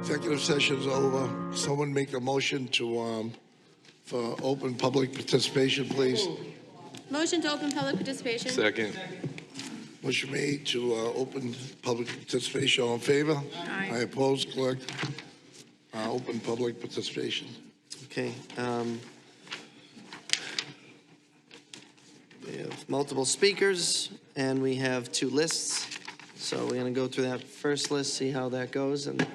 Executive session is over. Someone make a motion to for open public participation, please. Motion to open public participation. Second. Motion made to open public participation. All in favor? Aye. I oppose. Clerk, open public participation. Okay. We have multiple speakers, and we have two lists. So we're going to go through that first list, see how that goes. And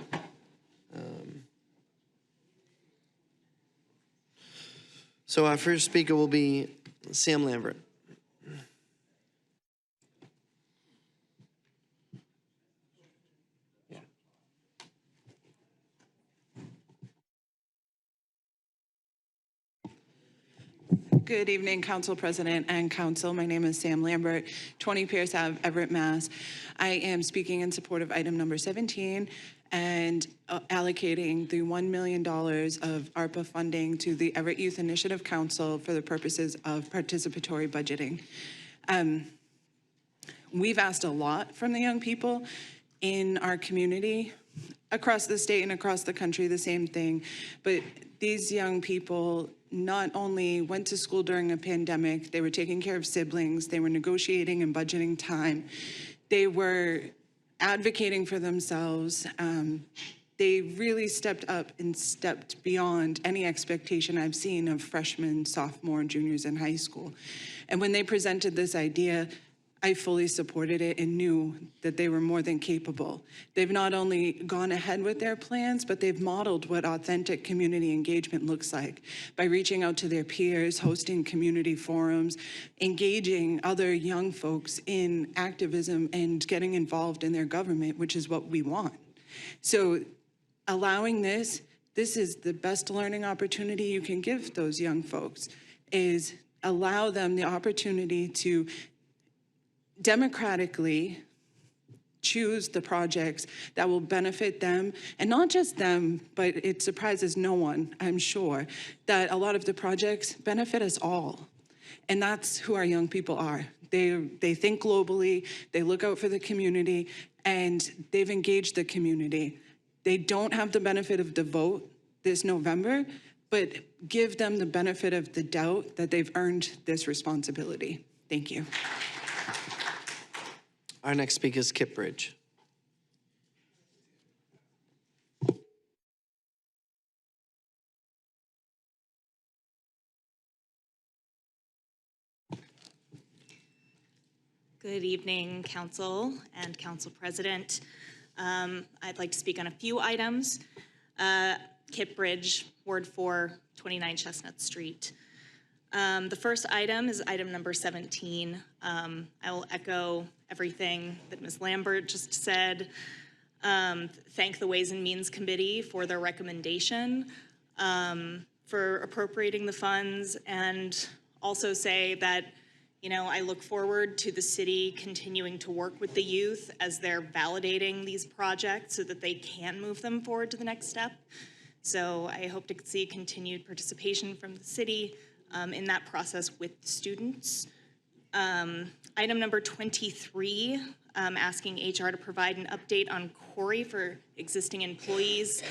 so our first speaker will be Sam Lambert. Good evening, Council President and Council. My name is Sam Lambert, 20 Pierce Ave, Everett, Mass. I am speaking in support of item number 17 and allocating the $1 million of ARPA funding to the Everett Youth Initiative Council for the purposes of participatory budgeting. We've asked a lot from the young people in our community, across the state and across the country, the same thing. But these young people not only went to school during a pandemic, they were taking care of siblings, they were negotiating and budgeting time, they were advocating for themselves. They really stepped up and stepped beyond any expectation I've seen of freshmen, sophomore, juniors in high school. And when they presented this idea, I fully supported it and knew that they were more than capable. They've not only gone ahead with their plans, but they've modeled what authentic community engagement looks like by reaching out to their peers, hosting community forums, engaging other young folks in activism and getting involved in their government, which is what we want. So allowing this is the best learning opportunity you can give those young folks, is allow them the opportunity to democratically choose the projects that will benefit them, and not just them, but it surprises no one, I'm sure, that a lot of the projects benefit us all. And that's who our young people are. They think globally, they look out for the community, and they've engaged the community. They don't have the benefit of the vote this November, but give them the benefit of the doubt that they've earned this responsibility. Thank you. Our next speaker is Kip Bridge. Good evening, Council and Council President. I'd like to speak on a few items. Kip Bridge, Ward 4, 29 Chestnut Street. The first item is item number 17. I will echo everything that Ms. Lambert just said. Thank the Ways and Means Committee for their recommendation for appropriating the funds, and also say that, you know, I look forward to the city continuing to work with the youth as they're validating these projects so that they can move them forward to the next step. So I hope to see continued participation from the city in that process with students. Item number 23, asking HR to provide an update on Corey for existing employees.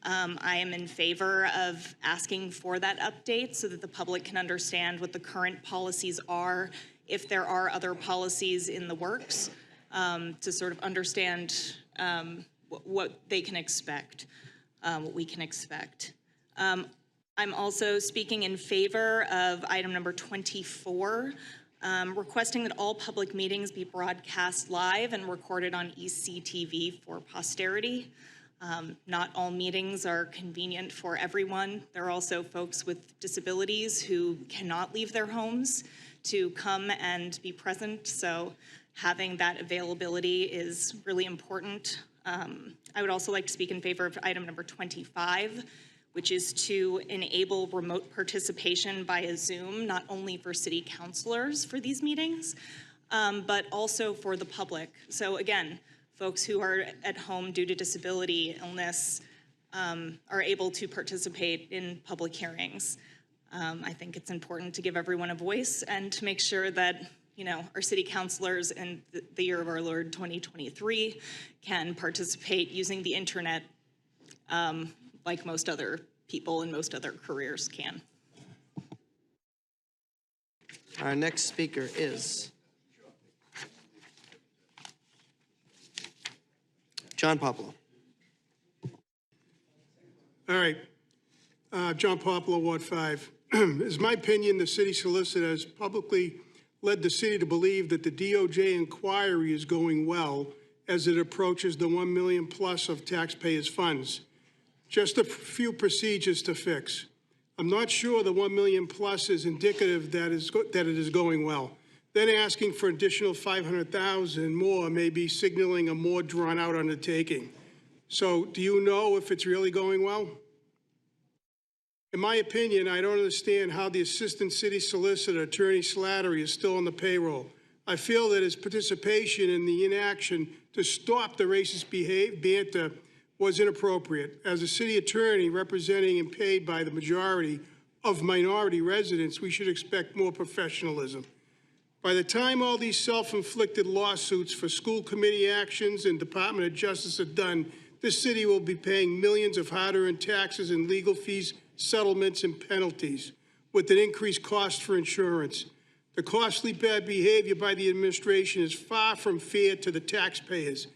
I am in favor of asking for that update so that the public can understand what the current policies are, if there are other policies in the works, to sort of understand what they can expect, what we can expect. I'm also speaking in favor of item number 24, requesting that all public meetings be broadcast live and recorded on ECTV for posterity. Not all meetings are convenient for everyone. There are also folks with disabilities who cannot leave their homes to come and be present, so having that availability is really important. I would also like to speak in favor of item number 25, which is to enable remote participation via Zoom, not only for city councilors for these meetings, but also for the public. So again, folks who are at home due to disability, illness, are able to participate in public hearings. I think it's important to give everyone a voice and to make sure that, you know, our city councilors in the year of our Lord 2023 can participate using the internet like most other people in most other careers can. Our next speaker is John Popolo. All right. John Popolo, Ward 5. It's my opinion the city solicitor has publicly led the city to believe that the DOJ inquiry is going well as it approaches the $1 million plus of taxpayers' funds. Just a few procedures to fix. I'm not sure the 1 million plus is indicative that it is going well. Then asking for additional 500,000 more may be signaling a more drawn out undertaking. So do you know if it's really going well? In my opinion, I don't understand how the Assistant City Solicitor, Attorney Slattery, is still on the payroll. I feel that his participation in the inaction to stop the racist banter was inappropriate. As a city attorney representing and paid by the majority of minority residents, we should expect more professionalism. By the time all these self-inflicted lawsuits for school committee actions and Department of Justice are done, this city will be paying millions of hard-earned taxes and legal fees, settlements, and penalties, with an increased cost for insurance. The costly bad behavior by the administration is far from fair to the taxpayers.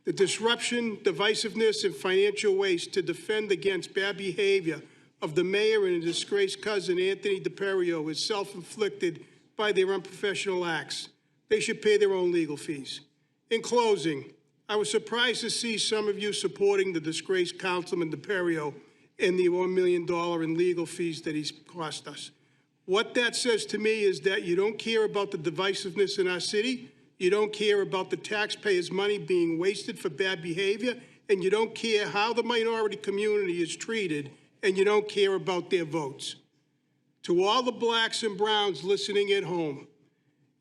The disruption, divisiveness, and financial waste to defend against bad behavior of the mayor and his disgraced cousin, Anthony DePerio, is self-inflicted by their unprofessional acts. They should pay their own legal fees. In closing, I was surprised to see some of you supporting the disgraced Councilman DePerio and the $1 million in legal fees that he's cost us. What that says to me is that you don't care about the divisiveness in our city, you don't care about the taxpayers' money being wasted for bad behavior, and you don't care how the minority community is treated, and you don't care about their votes. To all the blacks and browns listening at home,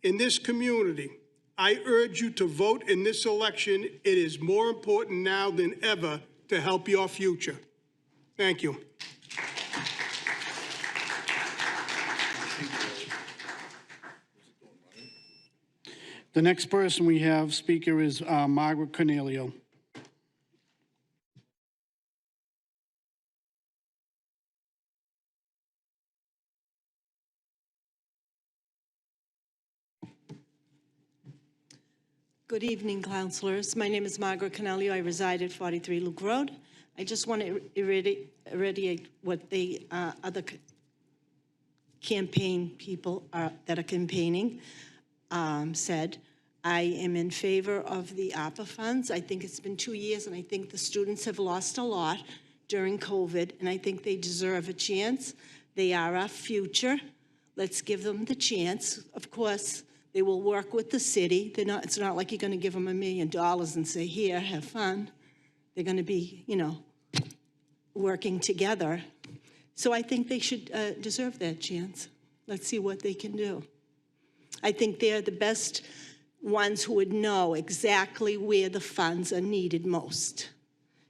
in this community, I urge you to vote in this election. It is more important now than ever to help your future. Thank you. The next person we have speaker is Margaret Cornelio. Good evening, councilors. My name is Margaret Cornelio. I reside at 43 Luke Road. I just want to reiterate what the other campaign people that are campaigning said. I am in favor of the ARPA funds. I think it's been 2 years, and I think the students have lost a lot during COVID, and I think they deserve a chance. They are our future. Let's give them the chance. Of course, they will work with the city. It's not like you're going to give them $1 million and say, here, have fun. They're going to be, working together. So I think they should deserve that chance. Let's see what they can do. I think they're the best ones who would know exactly where the funds are needed most,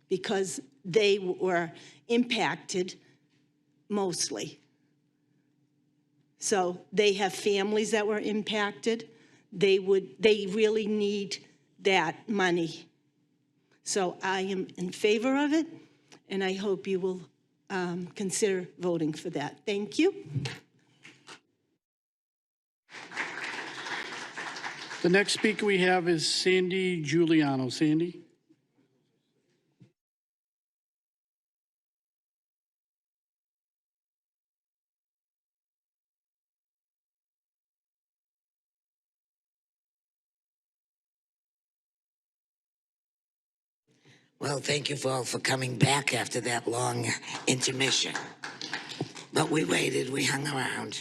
because they were impacted mostly. So they have families that were impacted. They really need that money. So I am in favor of it, and I hope you will consider voting for that. Thank you. The next speaker we have is Sandy Giuliano. Sandy? Well, thank you all for coming back after that long intermission. But we waited, we hung around.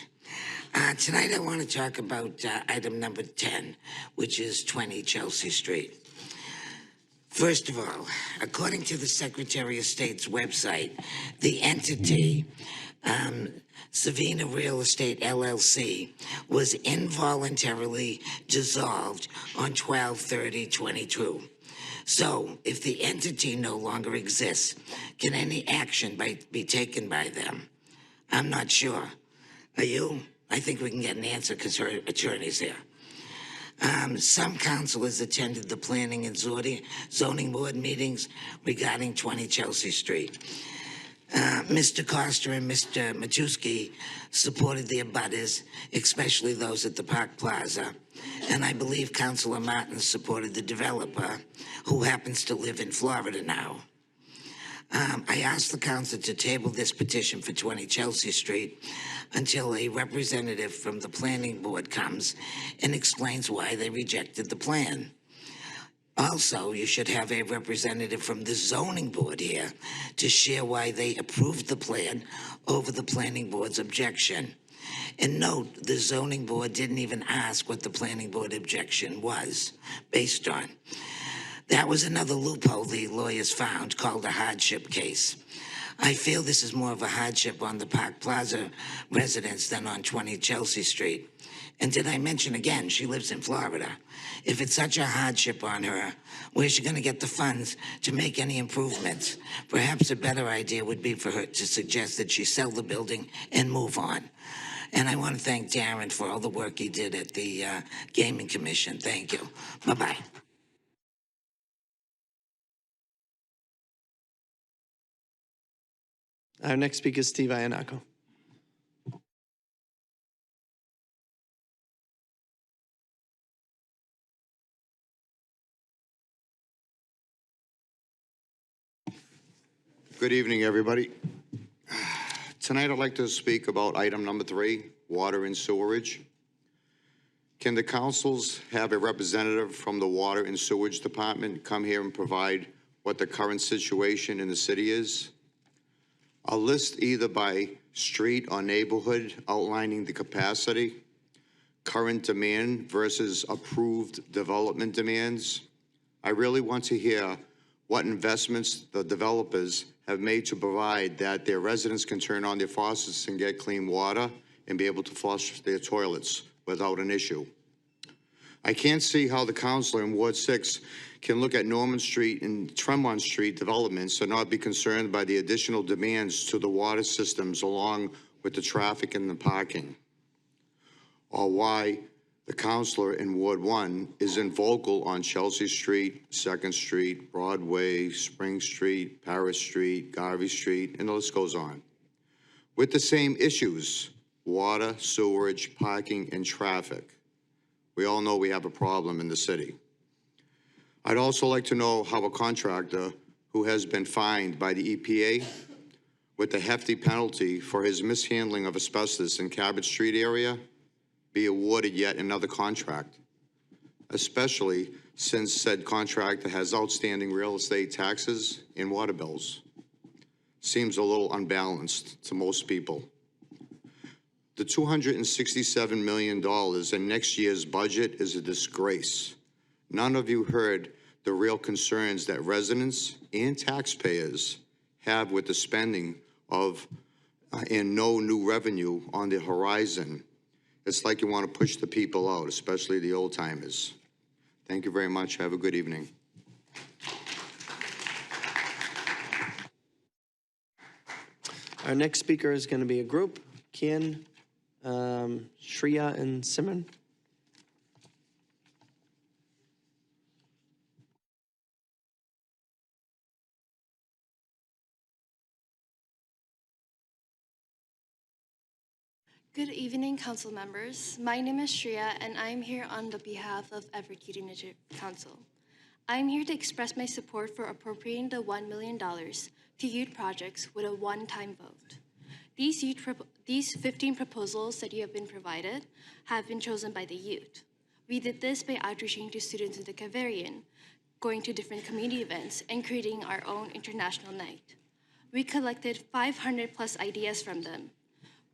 Tonight I want to talk about item number 10, which is 20 Chelsea Street. First of all, according to the Secretary of State's website, the entity, Savina Real Estate LLC, was involuntarily dissolved on 12/30/22. So, if the entity no longer exists, can any action be taken by them? I'm not sure. Are you? I think we can get an answer because her attorney's here. Some councilors attended the planning and zoning board meetings regarding 20 Chelsea Street. Mr. Costa and Mr. Matusky supported the abutters, especially those at the Park Plaza. And I believe Councilor Martin supported the developer, who happens to live in Florida now. I asked the council to table this petition for 20 Chelsea Street until a representative from the planning board comes and explains why they rejected the plan. Also, you should have a representative from the zoning board here to share why they approved the plan over the planning board's objection. And note, the zoning board didn't even ask what the planning board objection was based on. That was another loophole the lawyers found, called a hardship case. I feel this is more of a hardship on the Park Plaza residents than on 20 Chelsea Street. And did I mention again, she lives in Florida. If it's such a hardship on her, where's she going to get the funds to make any improvements? Perhaps a better idea would be for her to suggest that she sell the building and move on. And I want to thank Darren for all the work he did at the Gaming Commission. Thank you. Bye-bye. Our next speaker is Steve Iannacco. Good evening, everybody. Tonight, I'd like to speak about item number 3, water and sewerage. Can the councils have a representative from the Water and Sewage Department come here and provide what the current situation in the city is? A list either by street or neighborhood outlining the capacity, current demand versus approved development demands. I really want to hear what investments the developers have made to provide that their residents can turn on their faucets and get clean water and be able to flush their toilets without an issue. I can't see how the councilor in Ward 6 can look at Norman Street and Tremont Street developments and not be concerned by the additional demands to the water systems along with the traffic and the parking. Or why the councilor in Ward 1 isn't vocal on Chelsea Street, 2nd Street, Broadway, Spring Street, Paris Street, Garvey Street, and the list goes on. With the same issues, water, sewerage, parking, and traffic. We all know we have a problem in the city. I'd also like to know how a contractor who has been fined by the EPA with a hefty penalty for his mishandling of asbestos in Cabot Street area be awarded yet another contract, especially since said contractor has outstanding real estate taxes and water bills. Seems a little unbalanced to most people. The $267 million in next year's budget is a disgrace. None of you heard the real concerns that residents and taxpayers have with the spending of and no new revenue on the horizon. It's like you want to push the people out, especially the old timers. Thank you very much. Have a good evening. Our next speaker is going to be a group, Kian, Shreya, and Simon. Good evening, council members. My name is Shreya, and I'm here on the behalf of Everett Unity Council. I'm here to express my support for appropriating the $1 million to youth projects with a one-time vote. These 15 proposals that you have been provided have been chosen by the youth. We did this by outreaching to students in the Caverian, going to different community events, and creating our own international night. We collected 500 plus ideas from them.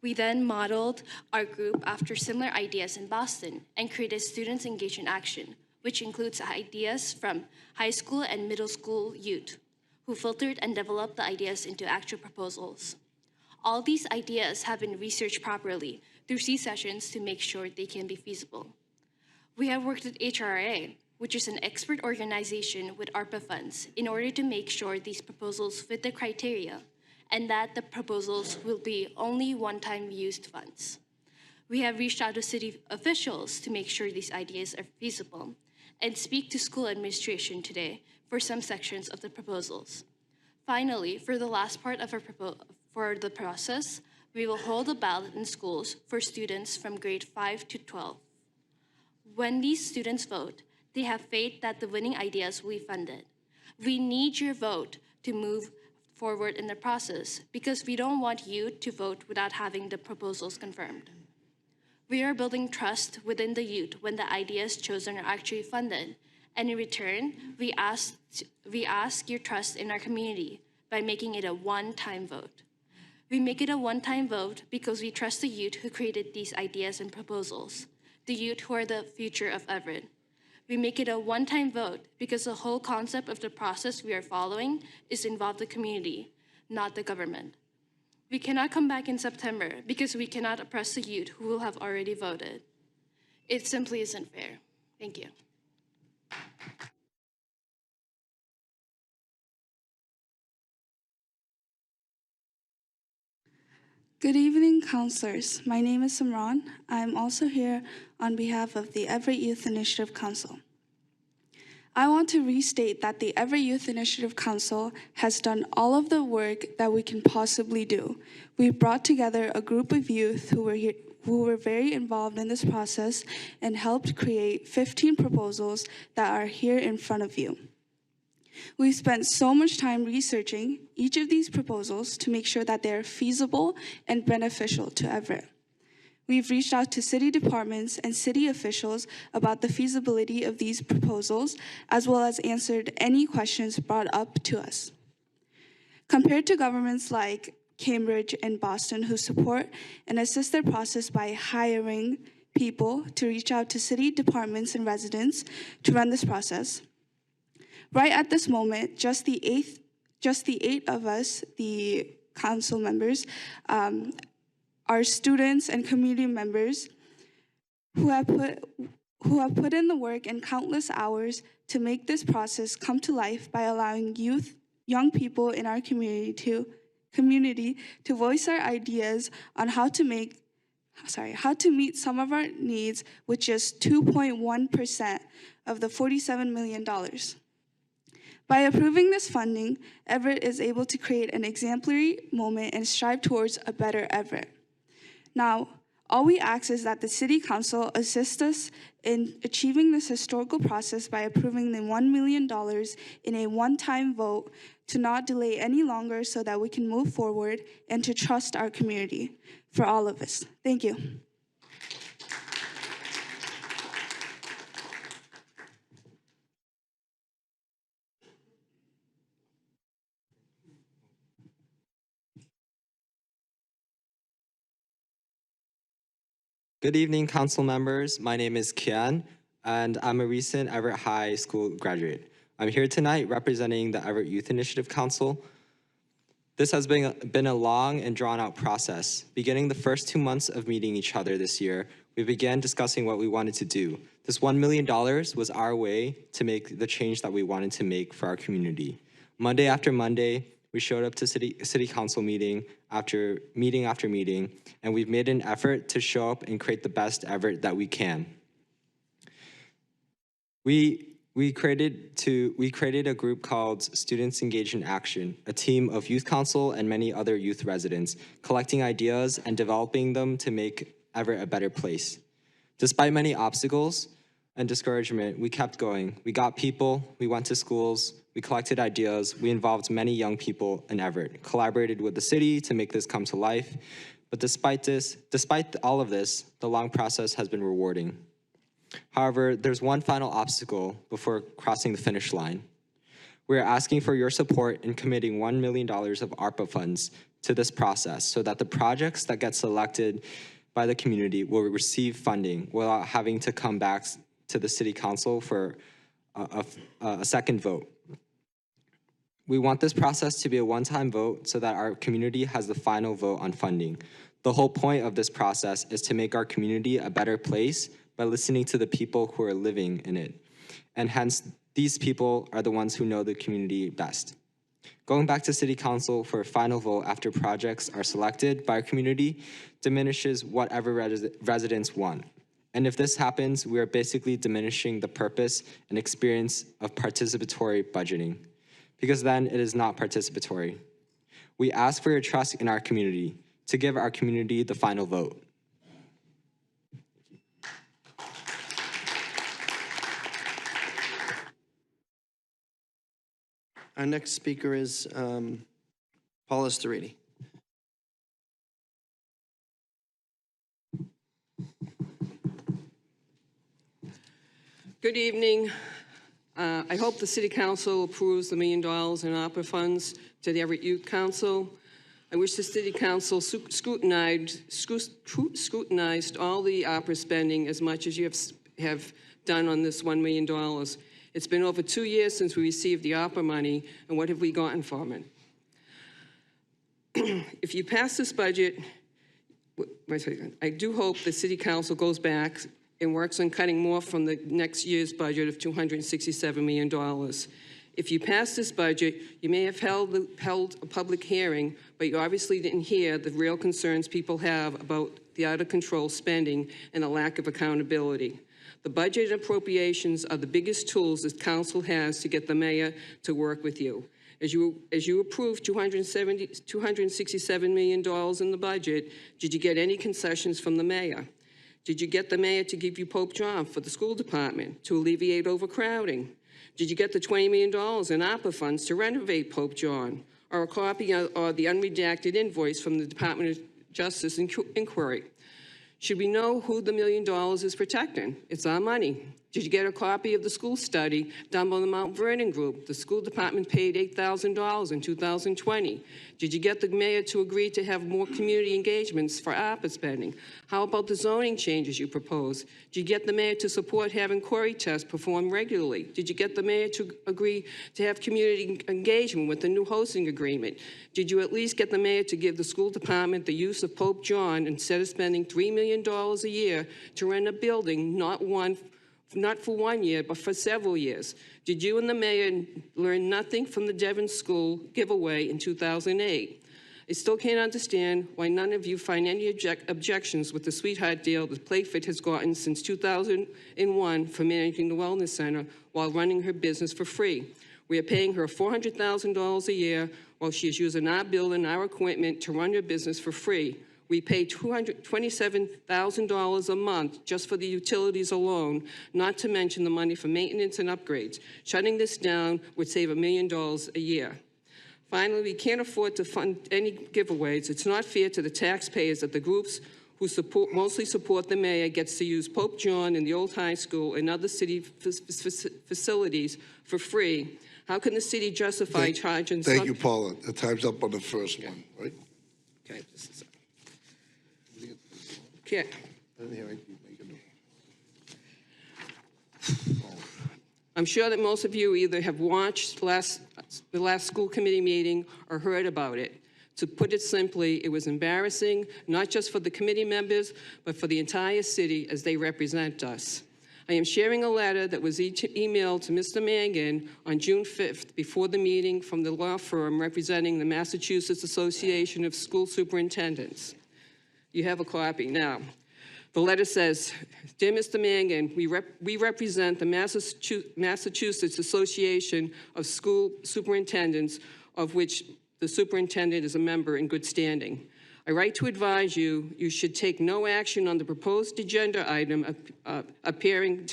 We then modeled our group after similar ideas in Boston and created Students Engaged in Action, which includes ideas from high school and middle school youth, who filtered and developed the ideas into actual proposals. All these ideas have been researched properly through C-sessions to make sure they can be feasible. We have worked with HRA, which is an expert organization with ARPA funds, in order to make sure these proposals fit the criteria and that the proposals will be only one-time used funds. We have reached out to city officials to make sure these ideas are feasible and speak to school administration today for some sections of the proposals. Finally, for the last part of for the process, we will hold a ballot in schools for students from grade 5 to 12. When these students vote, they have faith that the winning ideas will be funded. We need your vote to move forward in the process because we don't want you to vote without having the proposals confirmed. We are building trust within the youth when the ideas chosen are actually funded. And in return, we ask your trust in our community by making it a one-time vote. We make it a one-time vote because we trust the youth who created these ideas and proposals, the youth who are the future of Everett. We make it a one-time vote because the whole concept of the process we are following is involve the community, not the government. We cannot come back in September because we cannot oppress the youth who will have already voted. It simply isn't fair. Thank you. Good evening, counselors. My name is Simran. I'm also here on behalf of the Everett Youth Initiative Council. I want to restate that the Everett Youth Initiative Council has done all of the work that we can possibly do. We've brought together a group of youth who were very involved in this process and helped create 15 proposals that are here in front of you. We've spent so much time researching each of these proposals to make sure that they're feasible and beneficial to Everett. We've reached out to city departments and city officials about the feasibility of these proposals, as well as answered any questions brought up to us. Compared to governments like Cambridge and Boston, who support and assist their process by hiring people to reach out to city departments and residents to run this process, right at this moment, just the eight of us, the council members, our students and community members who have put in the work and countless hours to make this process come to life by allowing young people in our community to voice our ideas on how to meet some of our needs with just 2.1% of the $47 million. By approving this funding, Everett is able to create an exemplary moment and strive towards a better Everett. Now, all we ask is that the City Council assist us in achieving this historical process by approving the $1 million in a one-time vote to not delay any longer so that we can move forward and to trust our community for all of us. Thank you. Good evening, council members. My name is Kian, and I'm a recent Everett High School graduate. I'm here tonight representing the Everett Youth Initiative Council. This has been a long and drawn-out process. Beginning the first 2 months of meeting each other this year, we began discussing what we wanted to do. This $1 million was our way to make the change that we wanted to make for our community. Monday after Monday, we showed up to city council meeting after meeting, and we've made an effort to show up and create the best Everett that we can. We created a group called Students Engaged in Action, a team of youth council and many other youth residents, collecting ideas and developing them to make Everett a better place. Despite many obstacles and discouragement, we kept going. We got people, we went to schools, we collected ideas, we involved many young people in Everett, collaborated with the city to make this come to life. But despite all of this, the long process has been rewarding. However, there's one final obstacle before crossing the finish line. We are asking for your support in committing $1 million of ARPA funds to this process so that the projects that get selected by the community will receive funding without having to come back to the city council for a second vote. We want this process to be a one-time vote so that our community has the final vote on funding. The whole point of this process is to make our community a better place by listening to the people who are living in it. And hence, these people are the ones who know the community best. Going back to City Council for a final vote after projects are selected by our community diminishes whatever residents want. And if this happens, we are basically diminishing the purpose and experience of participatory budgeting, because then it is not participatory. We ask for your trust in our community to give our community the final vote. Our next speaker is Paula Stariti. Good evening. I hope the City Council approves the $1 million in ARPA funds to the Everett Youth Council. I wish the City Council scrutinized all the ARPA spending as much as you have done on this $1 million. It's been over 2 years since we received the ARPA money, and what have we gotten from it? If you pass this budget, I do hope the City Council goes back and works on cutting more from the next year's budget of $267 million. If you pass this budget, you may have held a public hearing, but you obviously didn't hear the real concerns people have about the out-of-control spending and the lack of accountability. The budget and appropriations are the biggest tools that council has to get the mayor to work with you. As you approved $267 million in the budget, did you get any concessions from the mayor? Did you get the mayor to give you Pope John for the school department to alleviate overcrowding? Did you get the $20 million in ARPA funds to renovate Pope John? Or a copy or the unredacted invoice from the Department of Justice inquiry? Should we know who the $1 million is protecting? It's our money. Did you get a copy of the school study done by the Mount Vernon Group? The school department paid $8,000 in 2020. Did you get the mayor to agree to have more community engagements for ARPA spending? How about the zoning changes you proposed? Did you get the mayor to support having query tests performed regularly? Did you get the mayor to agree to have community engagement with the new hosting agreement? Did you at least get the mayor to give the school department the use of Pope John instead of spending $3 million a year to rent a building, not for 1 year, but for several years? Did you and the mayor learn nothing from the Devon School giveaway in 2008? I still can't understand why none of you find any objections with the sweetheart deal that Playfit has gotten since 2001 for managing the Wellness Center while running her business for free. We are paying her $400,000 a year while she is using our building, our equipment to run her business for free. We pay $227,000 a month just for the utilities alone, not to mention the money for maintenance and upgrades. Shutting this down would save $1 million a year. Finally, we can't afford to fund any giveaways. It's not fair to the taxpayers that the groups who mostly support the mayor gets to use Pope John and the old high school and other city facilities for free. How can the city justify charging some? Thank you, Paula. The time's up on the first one, right? Okay, this is okay. I'm sure that most of you either have watched the last school committee meeting or heard about it. To put it simply, it was embarrassing, not just for the committee members, but for the entire city as they represent us. I am sharing a letter that was emailed to Mr. Mangan on June 5th before the meeting from the law firm representing the Massachusetts Association of School Superintendents. You have a copy now. The letter says, "Dear Mr. Mangan, we represent the Massachusetts Association of School Superintendents, of which the superintendent is a member in good standing. I write to advise you should take no action on the proposed agenda item appearing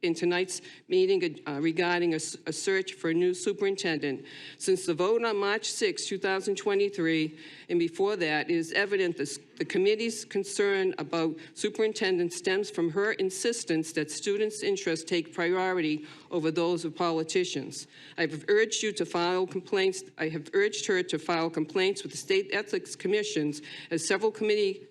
in tonight's meeting regarding a search for a new superintendent. Since the vote on March 6, 2023, and before that, it is evident that the committee's concern about superintendent stems from her insistence that students' interests take priority over those of politicians. I have urged her to file complaints with the state ethics commissions, as several committee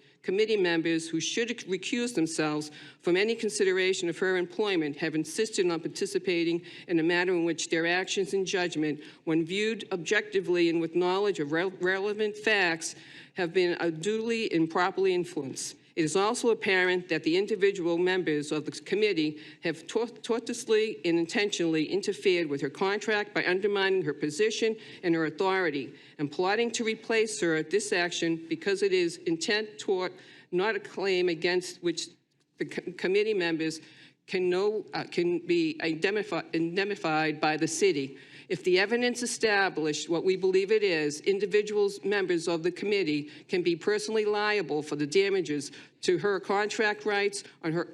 members who should recuse themselves from any consideration of her employment have insisted on participating in a matter in which their actions and judgment, when viewed objectively and with knowledge of relevant facts, have been unduly and improperly influenced. It is also apparent that the individual members of the committee have tortuously and intentionally interfered with her contract by undermining her position and her authority and plotting to replace her at this action because it is intent toward not a claim against which the committee members can be indemnified by the city. If the evidence established what we believe it is, individuals, members of the committee can be personally liable for the damages to her contract rights or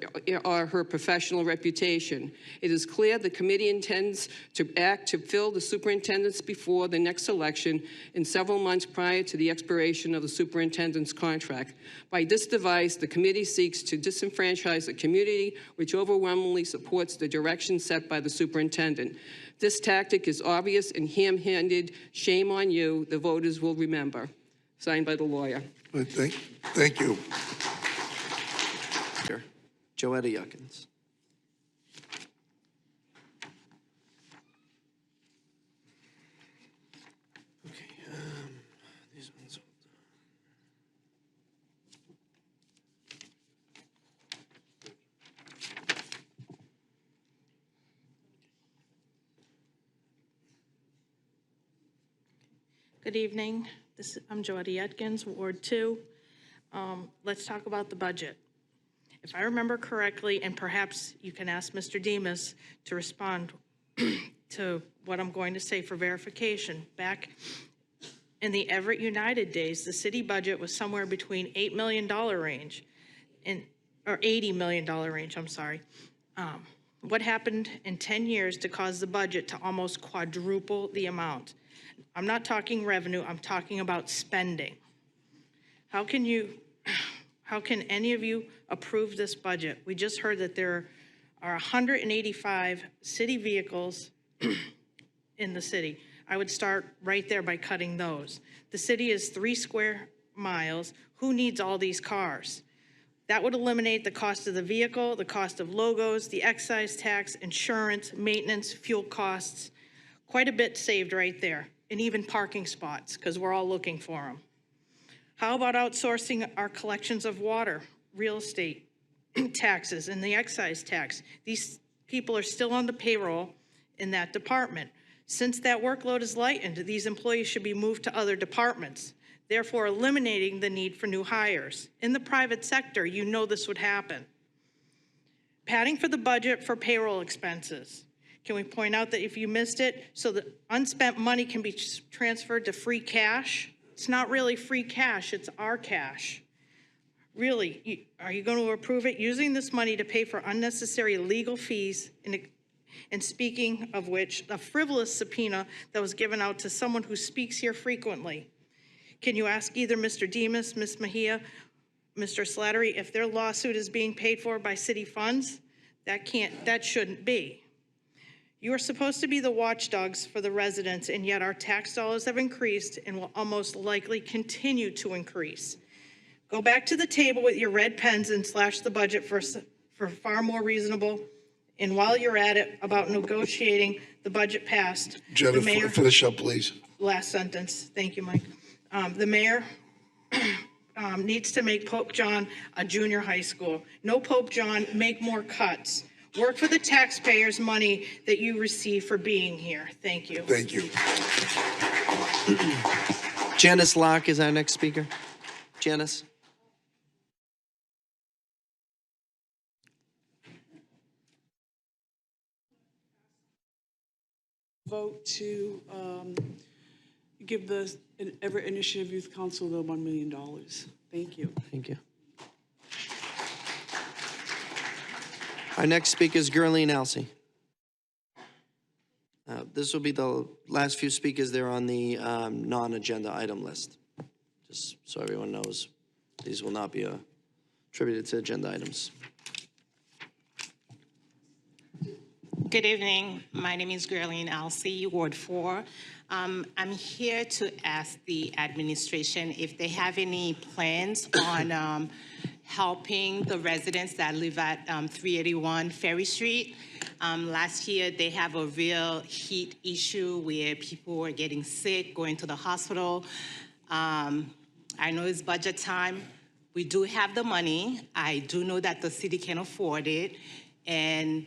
her professional reputation. It is clear the committee intends to act to fill the superintendents before the next election in several months prior to the expiration of the superintendent's contract. By this device, the committee seeks to disenfranchise the community, which overwhelmingly supports the direction set by the superintendent. This tactic is obvious and ham-handed. Shame on you. The voters will remember. Signed by the lawyer. Thank you. Joetta Yuckins. Okay, these ones. Good evening. I'm Joetta Yuckins, Ward 2. Let's talk about the budget. If I remember correctly, and perhaps you can ask Mr. Demas to respond to what I'm going to say for verification. Back in the Everett United days, the city budget was somewhere between $8 million range, or $80 million range, I'm sorry. What happened in 10 years to cause the budget to almost quadruple the amount? I'm not talking revenue, I'm talking about spending. How can any of you approve this budget? We just heard that there are 185 city vehicles in the city. I would start right there by cutting those. The city is 3 square miles. Who needs all these cars? That would eliminate the cost of the vehicle, the cost of logos, the excise tax, insurance, maintenance, fuel costs. Quite a bit saved right there, and even parking spots, because we're all looking for them. How about outsourcing our collections of water, real estate taxes, and the excise tax? These people are still on the payroll in that department. Since that workload is lightened, these employees should be moved to other departments, therefore eliminating the need for new hires. In the private sector, you know this would happen. Padding for the budget for payroll expenses. Can we point out that if you missed it, so the unspent money can be transferred to free cash? It's not really free cash, it's our cash. Really, are you going to approve it? Using this money to pay for unnecessary legal fees, and speaking of which, a frivolous subpoena that was given out to someone who speaks here frequently. Can you ask either Mr. Demas, Ms. Mejia, Mr. Slattery, if their lawsuit is being paid for by city funds? That shouldn't be. You are supposed to be the watchdogs for the residents, and yet our tax dollars have increased and will almost likely continue to increase. Go back to the table with your red pens and slash the budget for far more reasonable. And while you're at it, about negotiating the budget passed. Jennifer, finish up, please. Last sentence. Thank you, Mike. The mayor needs to make Pope John a junior high school. No Pope John, make more cuts. Work for the taxpayers' money that you receive for being here. Thank you. Thank you. Janice Locke is our next speaker. Janice. Vote to give the Everett Initiative Youth Council the $1 million. Thank you. Thank you. Our next speaker is Gurleen Alsey. This will be the last few speakers there on the non-agenda item list. Just so everyone knows, these will not be attributed to agenda items. Good evening. My name is Gurleen Alsey, Ward 4. I'm here to ask the administration if they have any plans on helping the residents that live at 381 Ferry Street. Last year, they have a real heat issue where people were getting sick, going to the hospital. I know it's budget time, We do have the money. I do know that the city can afford it. And,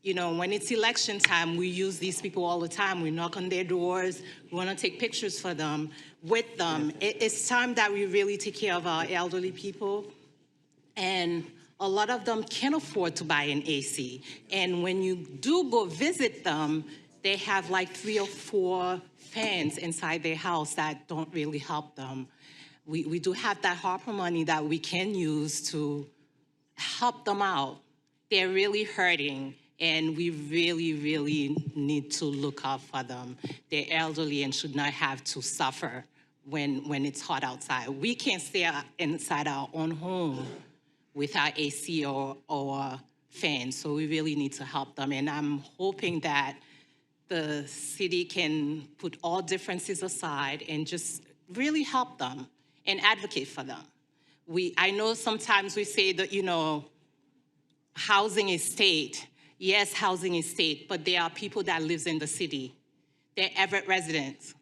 you know, when it's election time, we use these people all the time. We knock on their doors. We want to take pictures for them, with them. It's time that we really take care of our elderly people. And a lot of them can't afford to buy an AC. And when you do go visit them, they have like 3 or 4 fans inside their house that don't really help them. We do have that HARPA money that we can use to help them out. They're really hurting, and we really, really need to look out for them. They're elderly and should not have to suffer when it's hot outside. We can't stay inside our own home without AC or fans, so we really need to help them. And I'm hoping that the city can put all differences aside and just really help them and advocate for them. I know sometimes we say that, you know, housing is state. Yes, housing is state, but there are people that live in the city. They're Everett residents.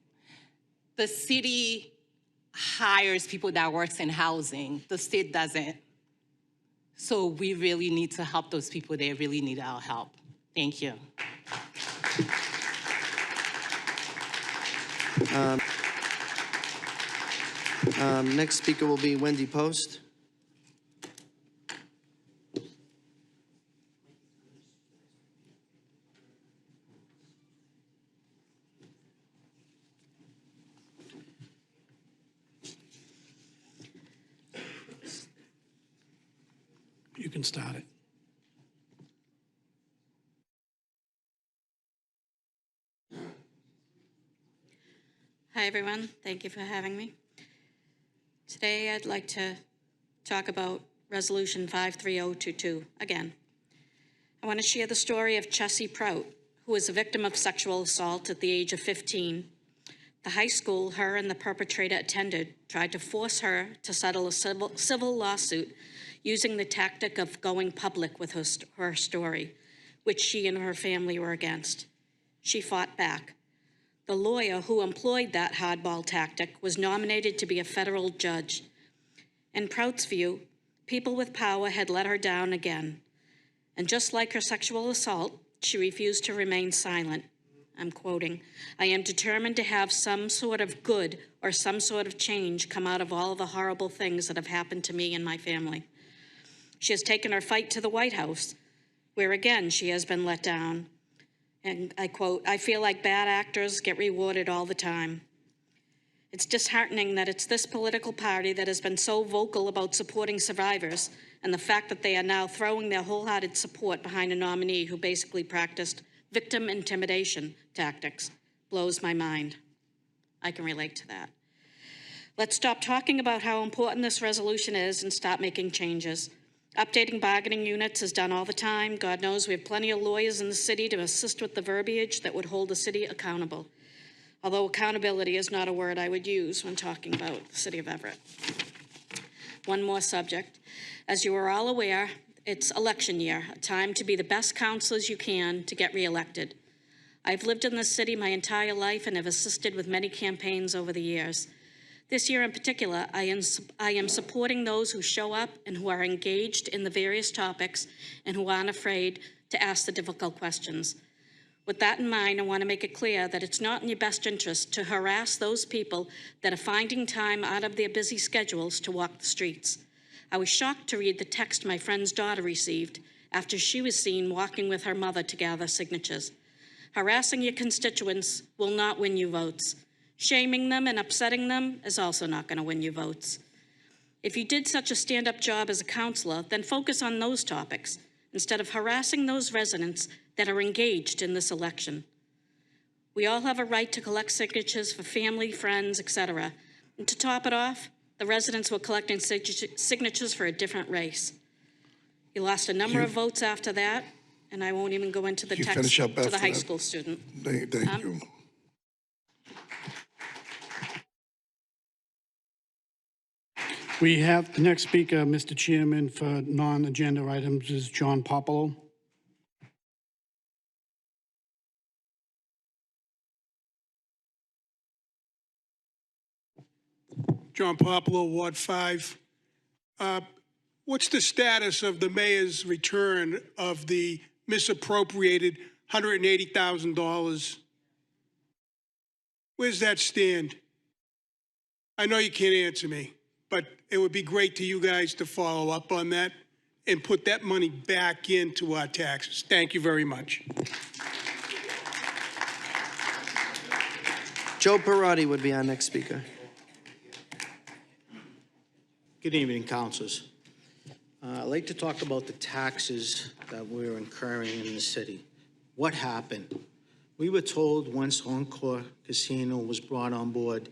The city hires people that works in housing. The state doesn't. So we really need to help those people. They really need our help. Thank you. Next speaker will be Wendy Post. You can start it. Hi, everyone. Thank you for having me. Today, I'd like to talk about Resolution 53022 again. I want to share the story of Chessie Prout, who was a victim of sexual assault at the age of 15. The high school her and the perpetrator attended tried to force her to settle a civil lawsuit using the tactic of going public with her story, which she and her family were against. She fought back. The lawyer who employed that hardball tactic was nominated to be a federal judge. In Prout's view, people with power had let her down again. And just like her sexual assault, she refused to remain silent. I'm quoting, "I am determined to have some sort of good or some sort of change come out of all the horrible things that have happened to me and my family." She has taken her fight to the White House, where again she has been let down. And I quote, "I feel like bad actors get rewarded all the time." It's disheartening that it's this political party that has been so vocal about supporting survivors, and the fact that they are now throwing their wholehearted support behind a nominee who basically practiced victim intimidation tactics blows my mind. I can relate to that. Let's stop talking about how important this resolution is and start making changes. Updating bargaining units is done all the time. God knows we have plenty of lawyers in the city to assist with the verbiage that would hold the city accountable. Although accountability is not a word I would use when talking about the city of Everett. One more subject. As you are all aware, it's election year, a time to be the best counselors you can to get reelected. I've lived in this city my entire life and have assisted with many campaigns over the years. This year in particular, I am supporting those who show up and who are engaged in the various topics and who aren't afraid to ask the difficult questions. With that in mind, I want to make it clear that it's not in your best interest to harass those people that are finding time out of their busy schedules to walk the streets. I was shocked to read the text my friend's daughter received after she was seen walking with her mother to gather signatures. Harassing your constituents will not win you votes. Shaming them and upsetting them is also not going to win you votes. If you did such a stand-up job as a counselor, then focus on those topics instead of harassing those residents that are engaged in this election. We all have a right to collect signatures for family, friends, etc. And to top it off, the residents were collecting signatures for a different race. You lost a number of votes after that, and I won't even go into the text to the high school student. Thank you. We have the next speaker, Mr. Chairman, for non-agenda items is John Popolo. John Popolo, Ward 5. What's the status of the mayor's return of the misappropriated $180,000? Where's that stand? I know you can't answer me, but it would be great to you guys to follow up on that and put that money back into our taxes. Thank you very much. Joe Perotti would be our next speaker. Good evening, councilors. I'd like to talk about the taxes that we're incurring in the city. What happened? We were told once Encore Casino was brought on board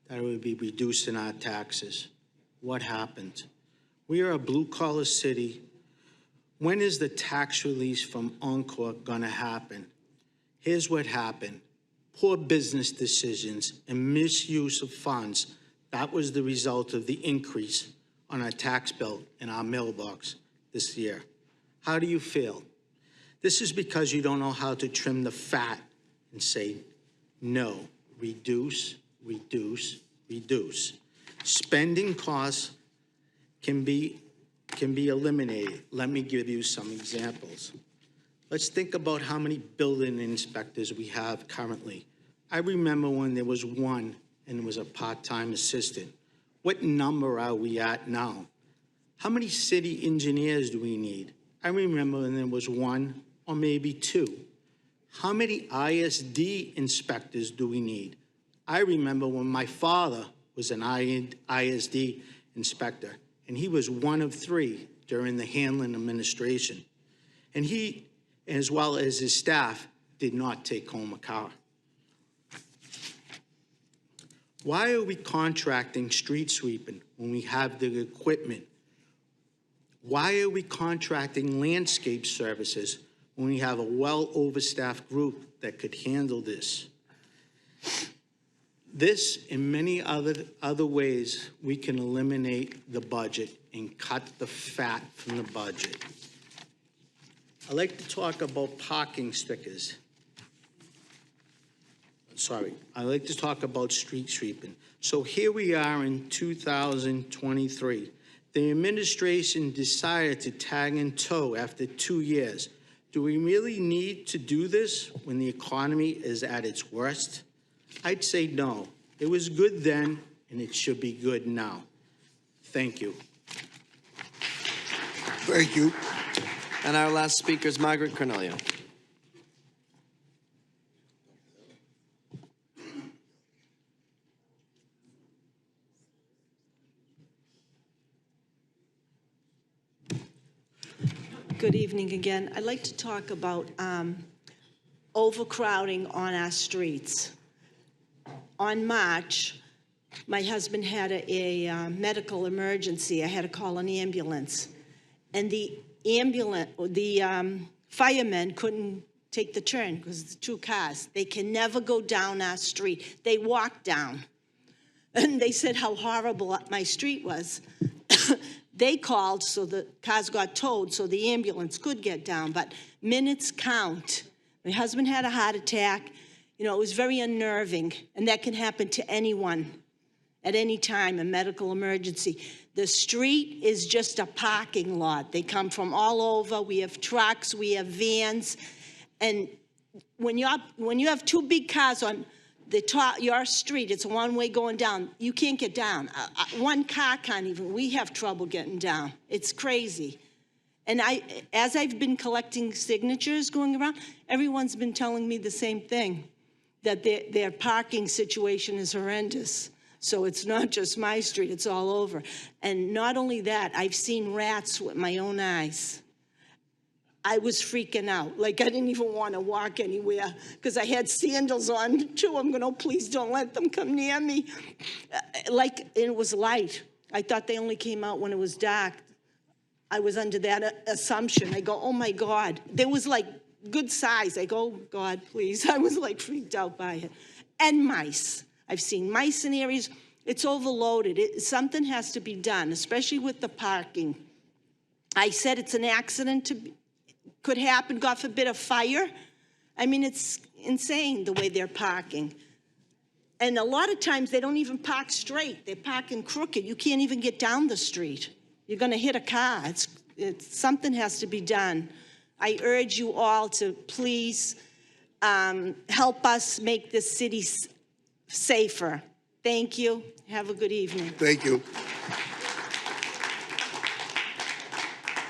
that it would be reducing our taxes. What happened? We are a blue-collar city. When is the tax release from Encore gonna happen? Here's what happened. Poor business decisions and misuse of funds. That was the result of the increase on our tax bill in our mailbox this year. How do you feel? This is because you don't know how to trim the fat and say, no, reduce, reduce, reduce. Spending costs can be eliminated. Let me give you some examples. Let's think about how many building inspectors we have currently. I remember when there was one and it was a part-time assistant. What number are we at now? How many city engineers do we need? I remember when there was one or maybe two. How many ISD inspectors do we need? I remember when my father was an ISD inspector, and he was one of three during the Hanlon administration. And he, as well as his staff, did not take home a car. Why are we contracting street sweeping when we have the equipment? Why are we contracting landscape services when we have a well-overstaffed group that could handle this? This and many other ways we can eliminate the budget and cut the fat from the budget. I'd like to talk about parking stickers. Sorry, I'd like to talk about street sweeping. So here we are in 2023. The administration decided to tag and tow after 2 years. Do we really need to do this when the economy is at its worst? I'd say no. It was good then, and it should be good now. Thank you. Thank you. And our last speaker is Margaret Cornelio. Good evening again. I'd like to talk about overcrowding on our streets. On March, my husband had a medical emergency. I had to call an ambulance. And the firemen couldn't take the turn because it's two cars. They can never go down our street. They walk down. And they said how horrible my street was. They called, so the cars got towed, so the ambulance could get down, but minutes count. My husband had a heart attack. You know, it was very unnerving, and that can happen to anyone at any time, a medical emergency. The street is just a parking lot. They come from all over. We have trucks, we have vans, and when you have two big cars on the top, your street, it's a one-way going down, you can't get down. One car can't even, we have trouble getting down. It's crazy. And as I've been collecting signatures going around, everyone's been telling me the same thing, that their parking situation is horrendous. So it's not just my street, it's all over. And not only that, I've seen rats with my own eyes. I was freaking out. Like, I didn't even want to walk anywhere because I had sandals on, too. I'm going, oh, please don't let them come near me. Like, it was light. I thought they only came out when it was dark. I was under that assumption. I go, oh, my God. There was, like, good size. I go, oh, God, please. I was, like, freaked out by it. And mice. I've seen mice in areas. It's overloaded. Something has to be done, especially with the parking. I said it's an accident could happen, God forbid, a fire. I mean, it's insane the way they're parking. And a lot of times they don't even park straight. They're parking crooked. You can't even get down the street. You're going to hit a car. Something has to be done. I urge you all to please help us make this city safer. Thank you. Have a good evening. Thank you.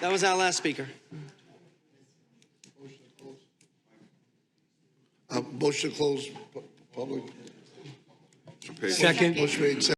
That was our last speaker. Motion to close public. Second. Motion made,